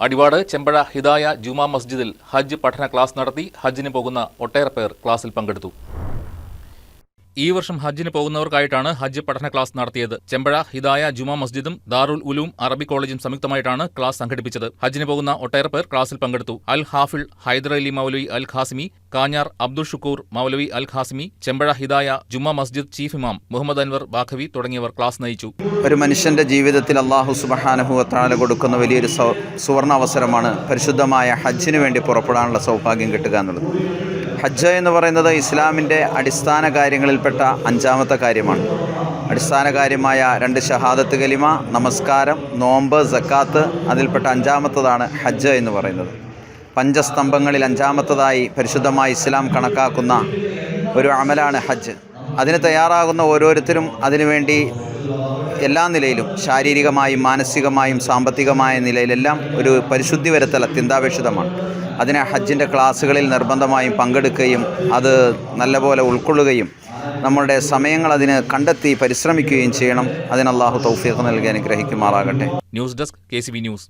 അടിവാട് ചെമ്പഴ ഹിദായ ജുമാ മസ്ജിദിൽ ഹജ്ജ് പഠന ക്ലാസ് നടത്തി. ഹജ്ജിന് പോകുന്ന ഒട്ടേറെ പേർ ക്ലാസ്സിൽ പങ്കെടുത്തു. ഈ വർഷം ഹജ്ജിന് പോകുന്നവർക്കായിട്ടാണ് ഹജ്ജ് പഠന ക്ലാസ് നടത്തിയത്. ചെമ്പഴ ഹിദായ ജുമാ മസ്ജിദും ദാറുൽ ഉലൂം അറബി കോളേജും സംയുക്തമായിട്ടാണ് ക്ലാസ് സംഘടിപ്പിച്ചത്. ഹജ്ജിന് പോകുന്ന ഒട്ടേറെ പേർ ക്ലാസ്സിൽ പങ്കെടുത്തു. അൽ ഹാഫിൾ ഹൈദർ അലി മൗലവി അൽ ഖാസിമി, കാഞ്ഞാർ അബ്ദുൾ ഷുക്കൂർ മൗലവി അൽ ഖാസിമി, ചെമ്പഴ ഹിദായ ജുമാ മസ്ജിദ് ചീഫ് ഇമാം മുഹമ്മദ് അൻവർ ബാഖവി തുടങ്ങിയവർ ക്ലാസ് നയിച്ചു. ഒരു മനുഷ്യന്റെ ജീവിതത്തിൽ അല്ലാഹു സുബ്ഹാനഹു വ തആല കൊടുക്കുന്ന വലിയൊരു സുവർണ അവസരമാണ് പരിശുദ്ധമായ ഹജ്ജിന് വേണ്ടി പുറപ്പെടാനുള്ള സൗഭാഗ്യം കിട്ടുക എന്നുള്ളത്. ഹജ്ജ് എന്ന് പറയുന്നത് ഇസ്ലാമിൻ്റെ അടിസ്ഥാന കാര്യങ്ങളിൽപ്പെട്ട 5ാമത്തെ കാര്യമാണ്. അടിസ്ഥാന കാര്യമായ 2 ഷഹാദത്ത് കലിമ, നമസ്കാരം, നോമ്പ്, സക്കാത്ത്, അതിൽപ്പെട്ട 5ാമത്തതാണ് ഹജ്ജ് എന്ന് പറയുന്നത്. പഞ്ചസ്തംഭങ്ങളിൽ 5ാമത്തതായി പരിശുദ്ധമായ ഇസ്ലാം കണക്കാക്കുന്ന ഒരു അമലാണ് ഹജ്ജ്. അതിന് തയ്യാറാകുന്ന ഓരോരുത്തരും അതിനുവേണ്ടി എല്ലാ നിലയിലും ശാരീരികമായും മാനസികമായും സാമ്പത്തികമായ നിലയിലെല്ലാം ഒരു പരിശുദ്ധി വരുത്തൽ അത്യന്താപേക്ഷിതമാണ്. അതിനെ ഹജ്ജിൻ്റെ ക്ലാസ്സുകളിൽ നിർബന്ധമായും പങ്കെടുക്കുകയും അത് നല്ലപോലെ ഉൾക്കൊള്ളുകയും നമ്മളുടെ സമയങ്ങൾ അതിന് കണ്ടെത്തി പരിശ്രമിക്കുകയും ചെയ്യണം. അതിന് അല്ലാഹു തൗഫീഖ് നൽകി അനുഗ്രഹിക്കുമാറാകട്ടെ. News desk KCB news.